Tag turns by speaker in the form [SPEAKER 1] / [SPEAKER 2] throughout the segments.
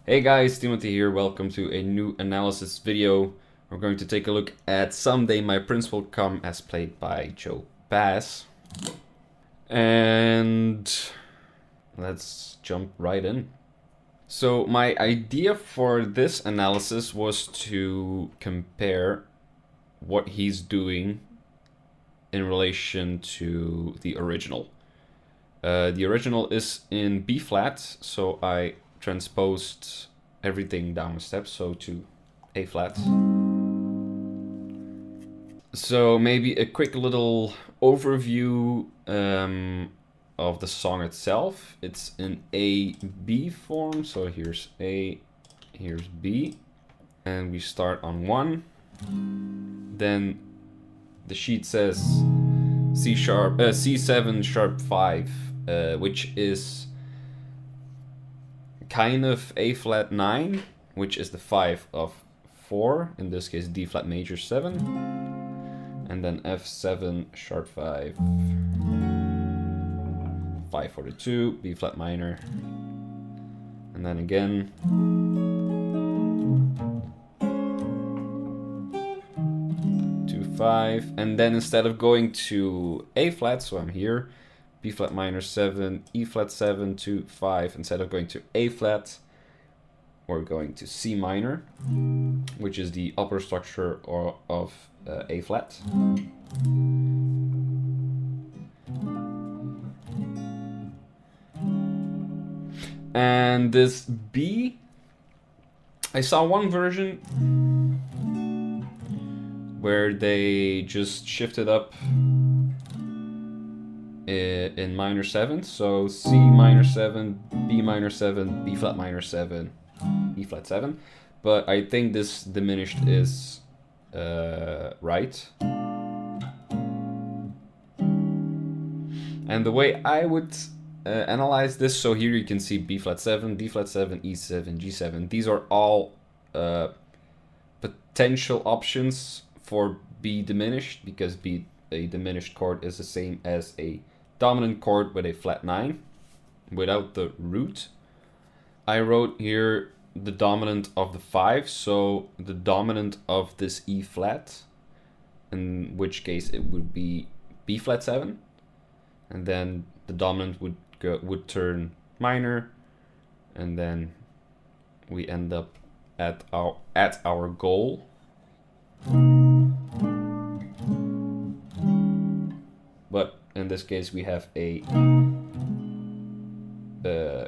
[SPEAKER 1] Hey guys, Timothy here. Welcome to a new analysis video. We're going to take a look at Someday My Prince Will Come as played by Joe Pass. And let's jump right in. So my idea for this analysis was to compare what he's doing in relation to the original. The original is in B flat, so I transposed everything down a step, so to A flat. So maybe a quick little overview of the song itself. It's in A-B form, so here's A, here's B, and we start on 1. Then the sheet says C7 sharp 5, which is kind of A flat 9, which is the 5 of 4, in this case D flat major 7, and then F7 sharp 5, 5 for the 2, B flat minor, and then again 2 5, and then instead of going to A flat, so I'm here, B flat minor 7, E flat 7, 2 5, instead of going to A flat, we're going to C minor, which is the upper structure of A flat. And this B, I saw one version where they just shifted up in minor 7, so C minor 7, B minor 7, B flat minor 7, E flat 7, but I think this diminished is right. And the way I would analyze this, so here you can see B flat 7, D flat 7, E7, G7. These are all potential options for B diminished, because B, a diminished chord, is the same as a dominant chord with a flat 9 without the root. I wrote here the dominant of the 5, so the dominant of this E flat, in which case it would be B flat 7, and then the dominant would turn minor, and then we end up at our goal. But in this case we have a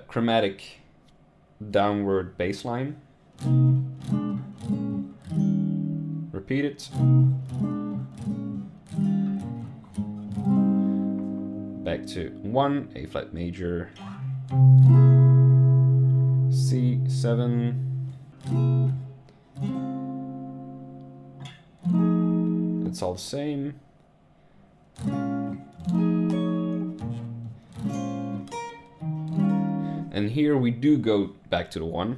[SPEAKER 1] chromatic downward bass line. Repeat it. Back to 1, A flat major, C7, it's all the same. And here we do go back to the 1,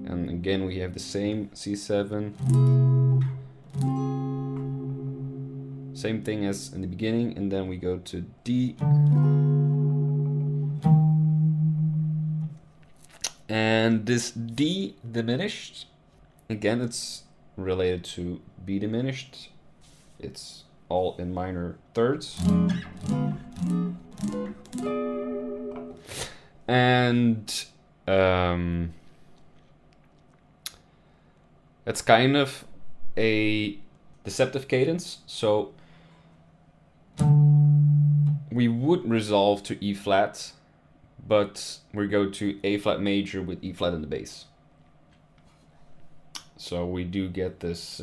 [SPEAKER 1] and again we have the same C7, same thing as in the beginning, and then we go to D, and this D diminished, again it's related to B diminished, it's all in minor thirds. And it's kind of a deceptive cadence, so we would resolve to E flat, but we go to A flat major with E flat in the bass. So we do get this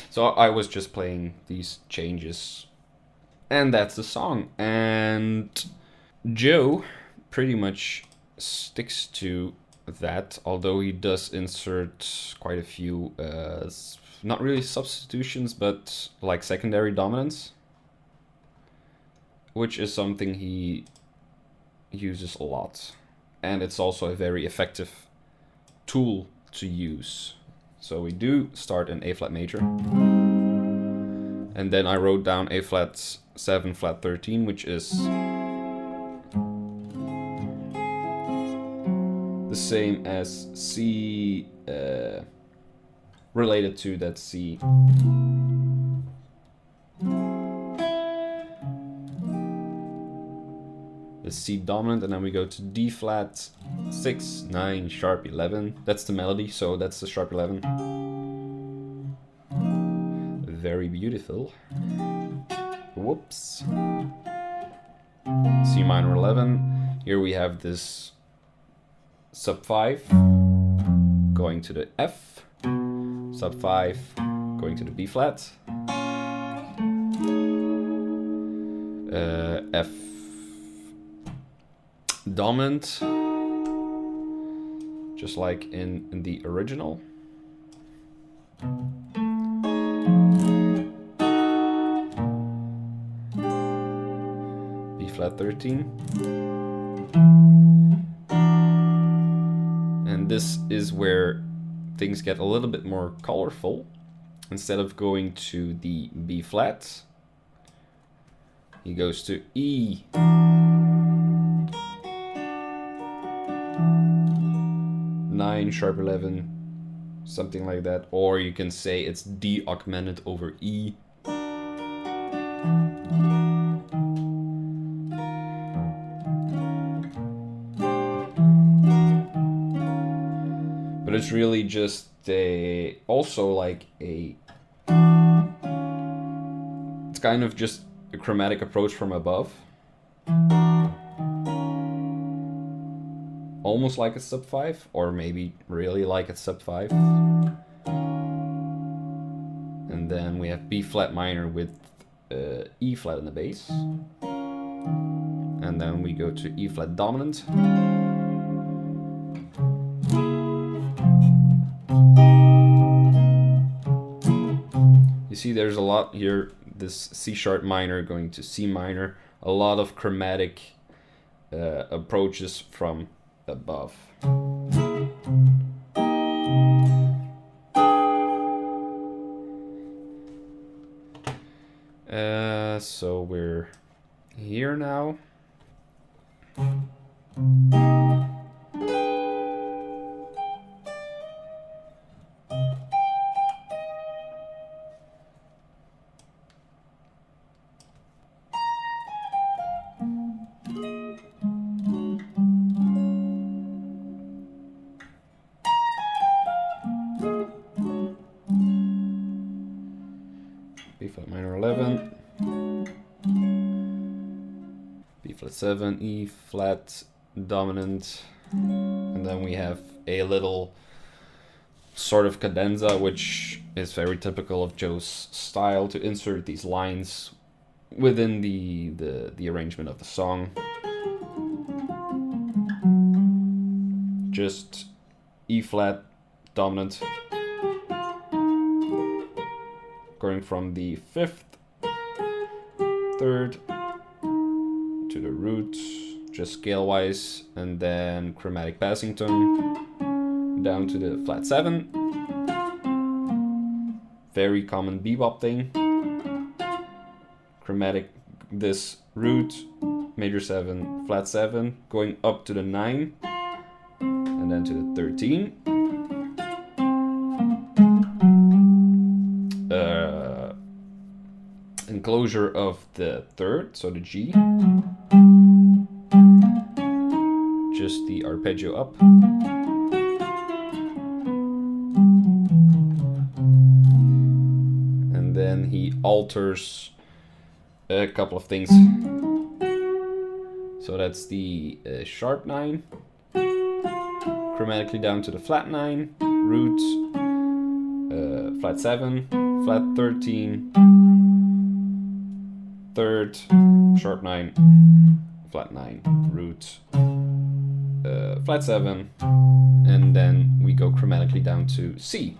[SPEAKER 1] so I was just playing these changes, and that's the song. And Joe pretty much sticks to that, although he does insert quite a few, not really substitutions, but like secondary dominants, which is something he uses a lot. And it's also a very effective tool to use. So we do start in A flat major. And then I wrote down A flat 7 flat 13, which is the same as C related to that C. The C dominant, and then we go to D flat 6, 9, sharp 11. That's the melody, so that's the sharp 11. Very beautiful. Whoops. C minor 11. Here we have this sub 5 going to the F, sub 5 going to the B flat, F dominant, just like in the original. B flat 13. And this is where things get a little bit more colorful. Instead of going to the B flat, he goes to E. 9 sharp 11, something like that. Or you can say it's D augmented over E. But it's really just also like it's kind of just a chromatic approach from above. Almost like a sub 5, or maybe really like a sub 5. And then we have B flat minor with E flat in the bass. And then we go to E flat dominant. You see there's a lot here, this C sharp minor going to C minor, a lot of chromatic approaches from above. So we're here now. B flat minor 11, B flat 7, E flat dominant, and then we have a little sort of cadenza, which is very typical of Joe's style, to insert these lines within the arrangement of the song. Just E flat dominant, going from the 5th, 3rd to the root, just scale wise, and then chromatic passing tone down to the flat 7. Very common bebop thing. Chromatic, this root, major 7, flat 7, going up to the 9, and then to the 13. Enclosure of the 3rd, so the G. Just the arpeggio up. And then he alters a couple of things. So that's the sharp 9, chromatically down to the flat 9, root, flat 7, flat 13, 3rd, sharp 9, flat 9, root, flat 7, and then we go chromatically down to C.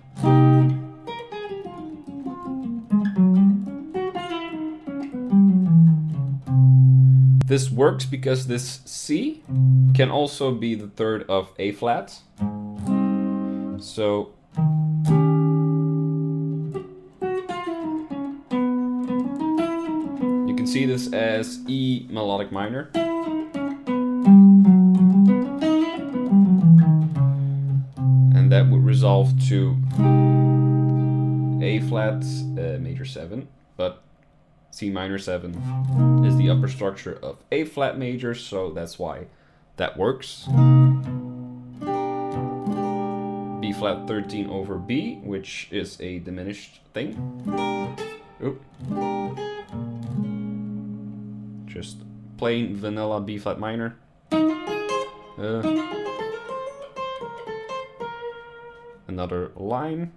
[SPEAKER 1] This works because this C can also be the third of A flat. So you can see this as E melodic minor. And that would resolve to A flat major 7, but C minor 7 is the upper structure of A flat major, so that's why that works. B flat 13 over B, which is a diminished thing. Oop. Just plain vanilla B flat minor. Another line.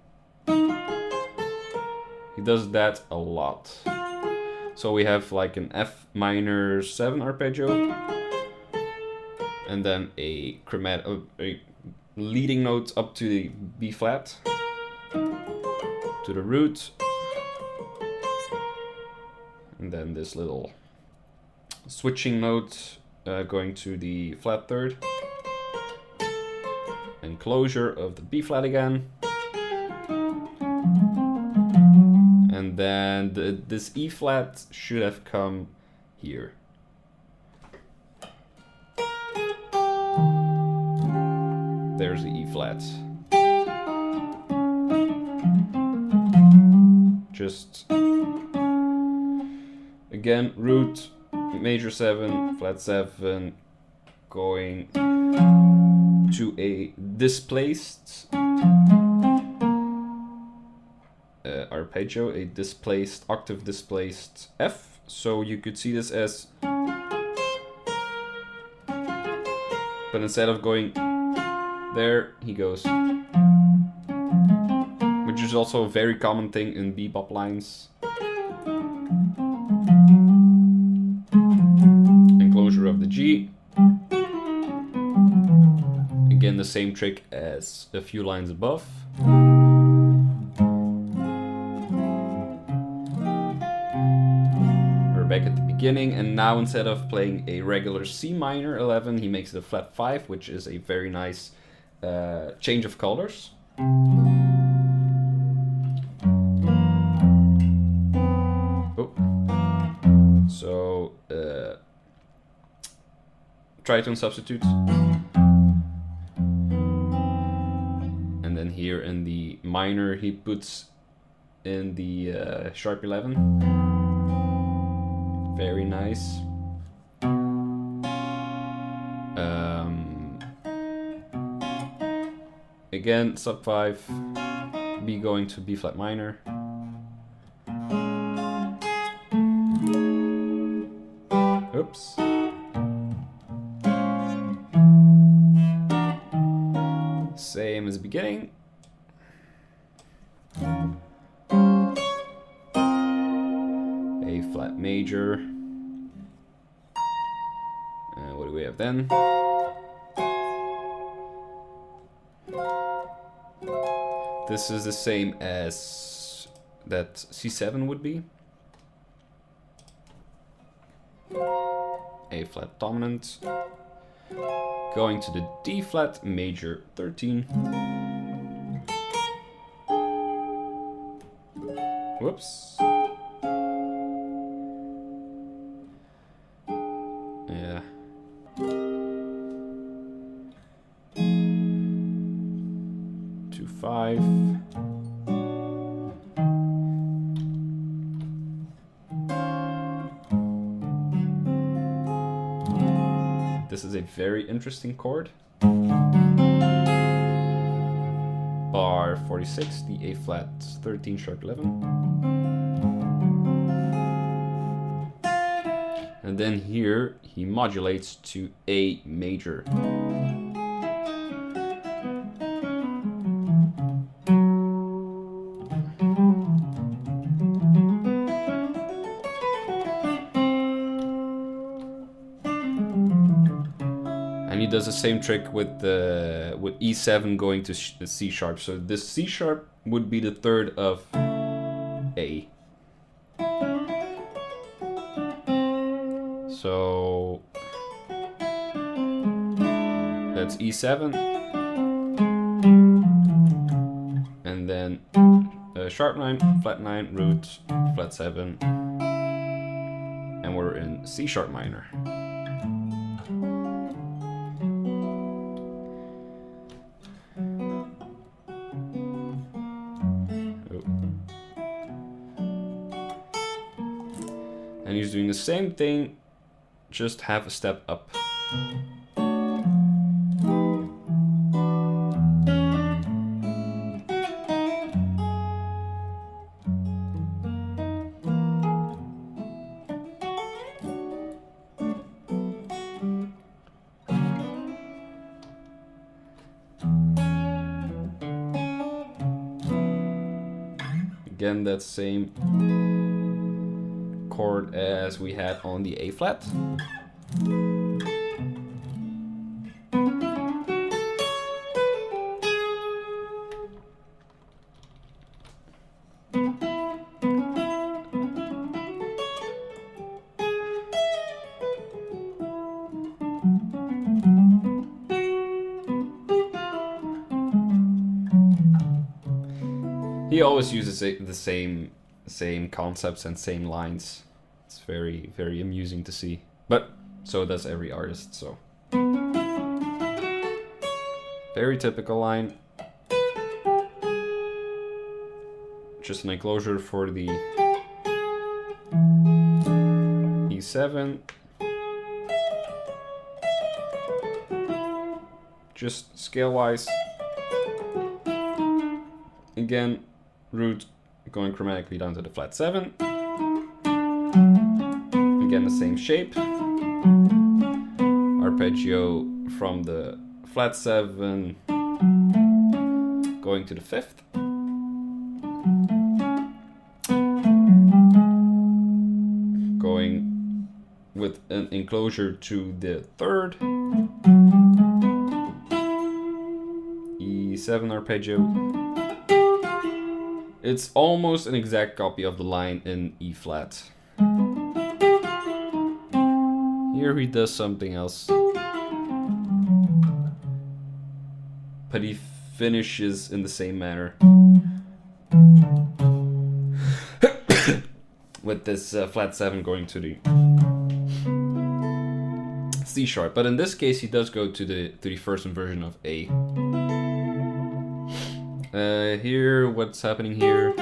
[SPEAKER 1] He does that a lot. So we have like an F minor 7 arpeggio, and then a leading note up to the B flat, to the root, and then this little switching note going to the flat third, and closure of the B flat again. And then this E flat should have come here. There's the E flat. Just again, root, major 7, flat 7, going to a displaced arpeggio, a displaced, octave displaced F. So you could see this as, but instead of going there, he goes, which is also a very common thing in bebop lines. And closure of the G. Again, the same trick as a few lines above. Back at the beginning, and now instead of playing a regular C minor 11, he makes it a flat 5, which is a very nice change of colors. Oh. So tritone substitute, and then here in the minor he puts in the sharp 11. Very nice. Again, sub 5, B going to B flat minor. Oops. Same as the beginning. A flat major. What do we have then? This is the same as that C7 would be. A flat dominant. Going to the D flat major 13. Whoops. Yeah. Two, 5. This is a very interesting chord. Bar 46, the A flat 13 sharp 11. And then here he modulates to A major. And he does the same trick with E7 going to the C sharp. So this C sharp would be the third of A. So That's E7. And then sharp 9, flat 9, root, flat 7. And we're in C sharp minor. And he's doing the same thing, just half a step up. Again, that same chord as we had on the A flat. He always uses the same concepts and same lines. It's very, very amusing to see. But so does every artist, so. Very typical line. Just an enclosure for the E7. Just scale-wise. Again, root going chromatically down to the flat 7. Again, the same shape. Arpeggio from the flat 7 going to the 5th. Going with an enclosure to the 3rd. E7 arpeggio. It's almost an exact copy of the line in E flat. Here he does something else. But he finishes in the same manner. With this flat 7 going to the C sharp. But in this case he does go to the first inversion of A. Here, what's happening here?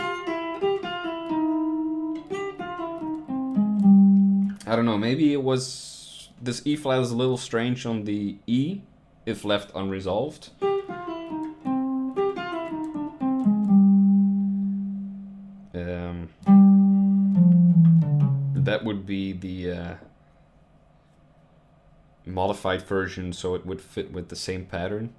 [SPEAKER 1] I don't know, maybe it was... This E flat is a little strange on the E, if left unresolved. That would be the modified version, so it would fit with the same pattern.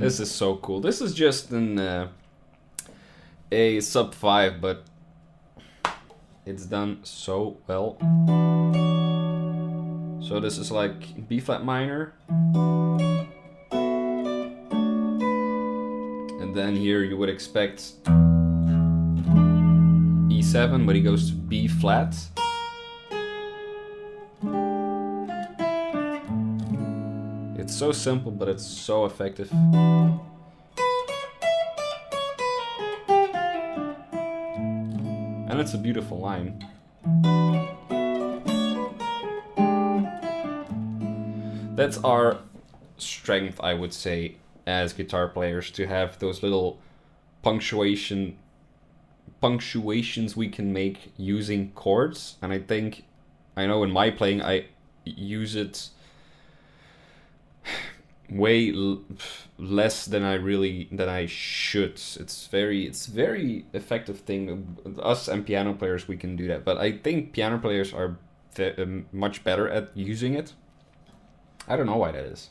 [SPEAKER 1] This is so cool. This is just an a sub 5, but it's done so well. So this is like B flat minor. And then here you would expect E7, but he goes to B flat. It's so simple, but it's so effective. And it's a beautiful line. That's our strength, I would say, as guitar players, to have those little punctuations we can make using chords. And I know in my playing I use it way less than I should. It's very effective thing. Us and piano players, we can do that, but I think piano players are much better at using it. I don't know why that is.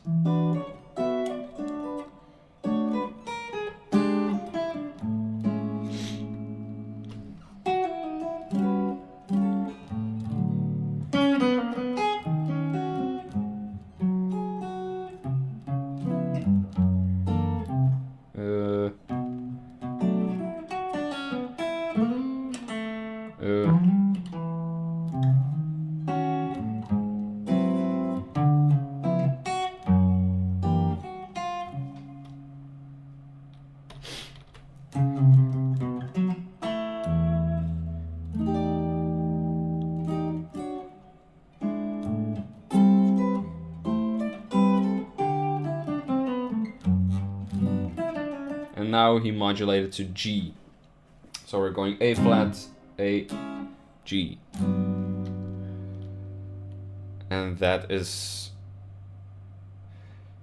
[SPEAKER 1] And now he modulated to G. So we're going A flat, A, G. And that is...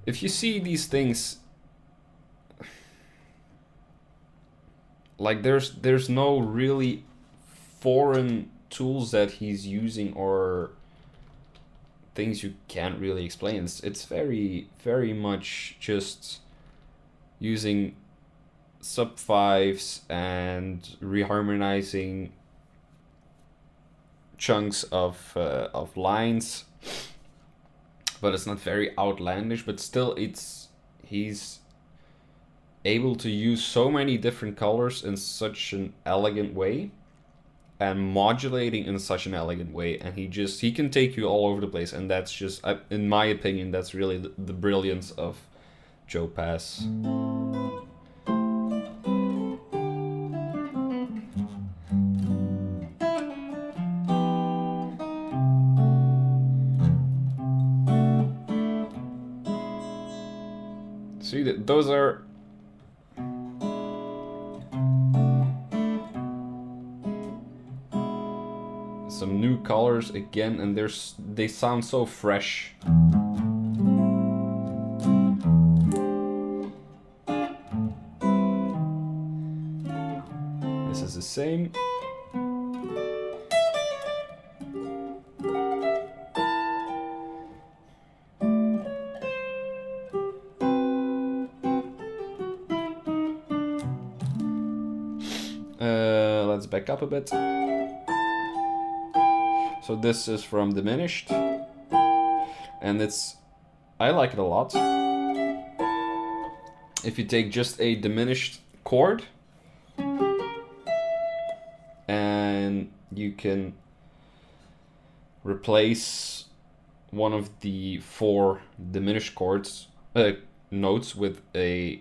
[SPEAKER 1] If you see these things... Like there's no really foreign tools that he's using or things you can't really explain. It's very, very much just using sub fives and reharmonizing chunks of lines, but it's not very outlandish. But still, he's able to use so many different colors in such an elegant way, and modulating in such an elegant way, and he can take you all over the place, and that's just, in my opinion, that's really the brilliance of Joe Pass. See that those are some new colors again, and they sound so fresh. This is the same. Let's back up a bit. So this is from Diminished, and I like it a lot. If you take just a diminished chord and you can replace one of the 4 diminished chords notes with a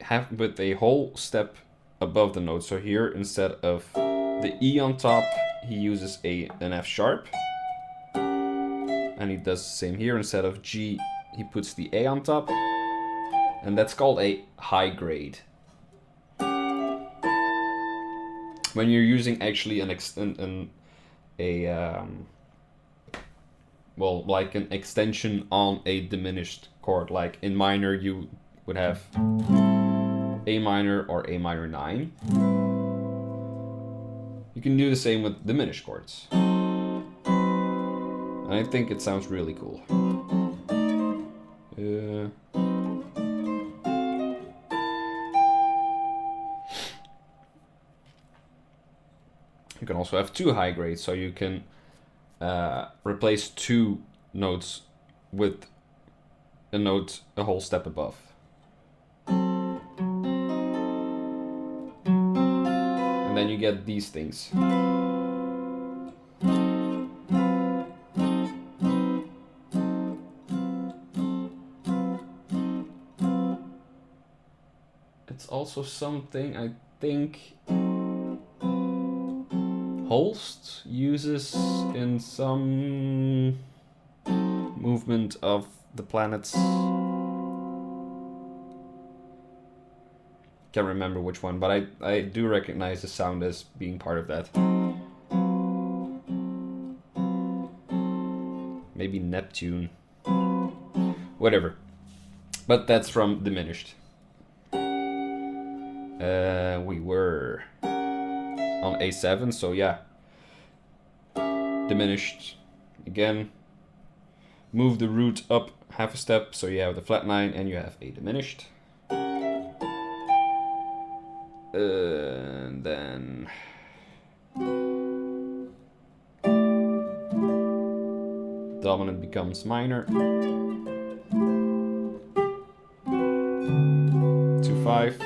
[SPEAKER 1] whole step above the note. So here, instead of the E on top, he uses an F sharp. And he does the same here. Instead of G, he puts the A on top. And that's called a high grade. When you're using actually like an extension on a diminished chord. Like in minor, you would have A minor or A minor 9. You can do the same with diminished chords. And I think it sounds really cool. You can also have 2 high grades, so you can replace 2 notes with a note a whole step above. And then you get these things. It's also something I think Holst uses in some movement of the planets. can't remember which one, but I do recognize the sound as being part of that. Maybe Neptune. Whatever. But that's from Diminished. We were on A7, so yeah. Diminished. Again. Move the root up half a step, so you have the flat 9 and you have a diminished. And then dominant becomes minor. 2/5.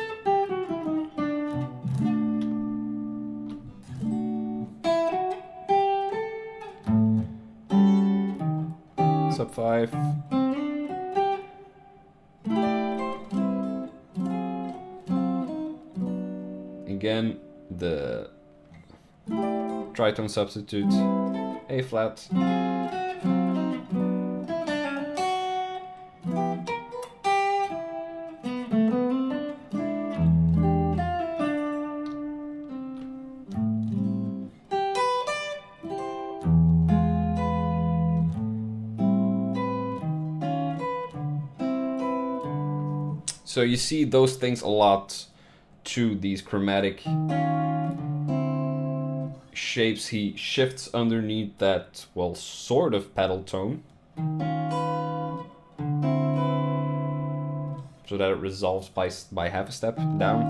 [SPEAKER 1] Sub 5. Again, the tritone substitute, A flat. So you see those things a lot to these chromatic shapes. He shifts underneath that, well, sort of pedal tone, so that it resolves by half a step down.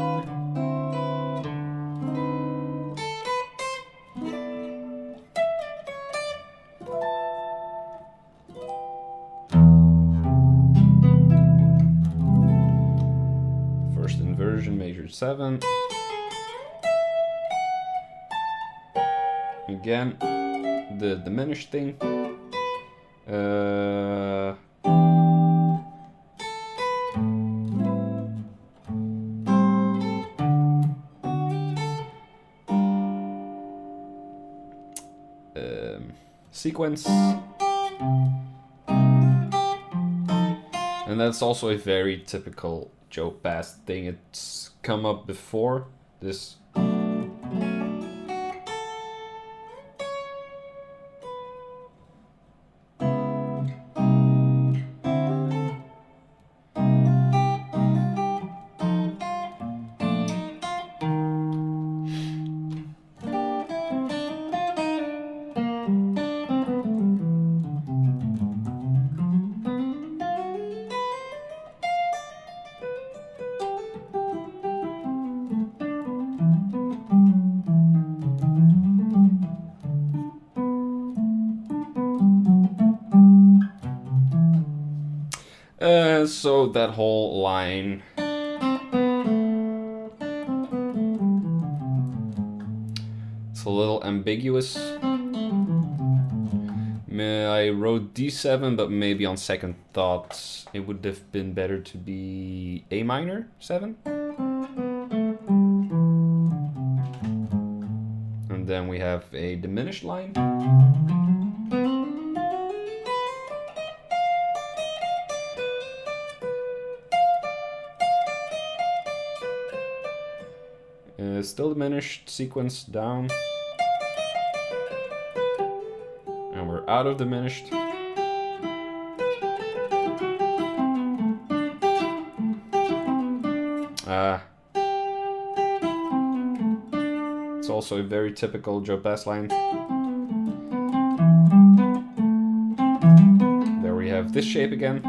[SPEAKER 1] First inversion, major 7. Again, the diminished thing. Sequence. And that's also a very typical Joe Pass thing. It's come up before this. So that whole line it's a little ambiguous. I wrote D7, but maybe on second thought it would have been better to be A minor 7. And then we have a diminished line. Still diminished, sequence down. And we're out of diminished. It's also a very typical Joe Pass line. There we have this shape again.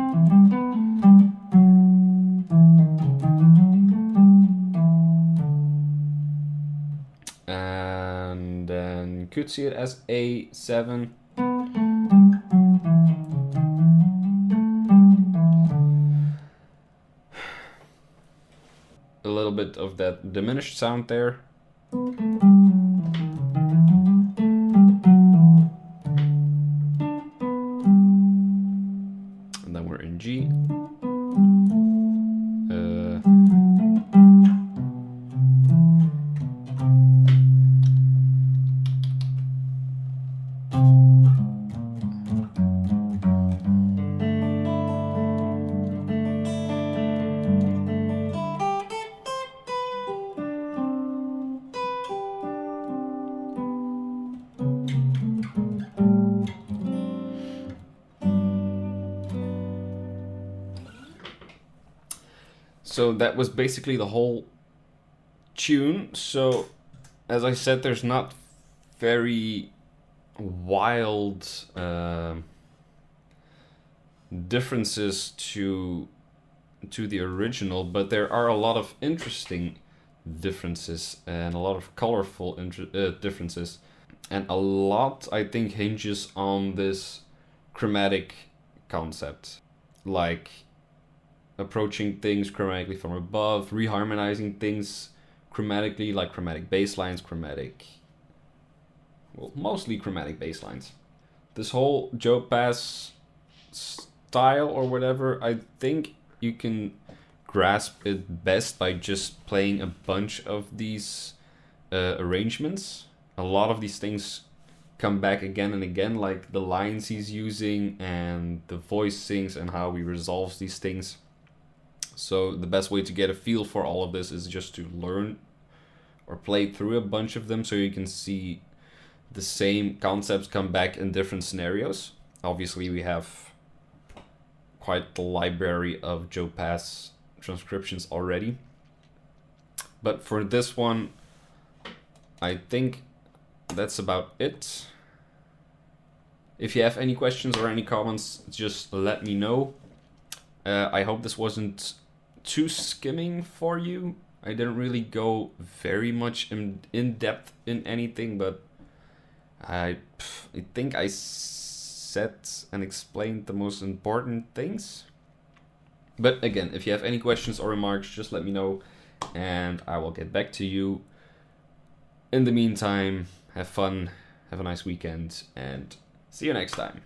[SPEAKER 1] And then could see it as A7. A little bit of that diminished sound there. And then we're in G. So that was basically the whole tune. So as I said, there's not very wild differences to the original, but there are a lot of interesting differences and a lot of colorful differences, and a lot I think hinges on this chromatic concept, like approaching things chromatically from above, reharmonizing things chromatically, like chromatic bass lines, mostly chromatic bass lines. This whole Joe Pass style or whatever, I think you can grasp it best by just playing a bunch of these arrangements. A lot of these things come back again and again, like the lines he's using and the voicings and how he resolves these things. So the best way to get a feel for all of this is just to learn or play through a bunch of them so you can see the same concepts come back in different scenarios. Obviously, we have quite the library of Joe Pass transcriptions already. But for this one, I think that's about it. If you have any questions or any comments, just let me know. I hope this wasn't too skimming for you. I didn't really go very much in depth in anything, but I think I said and explained the most important things. But again, if you have any questions or remarks, just let me know and I will get back to you. In the meantime, have fun, have a nice weekend, and see you next time.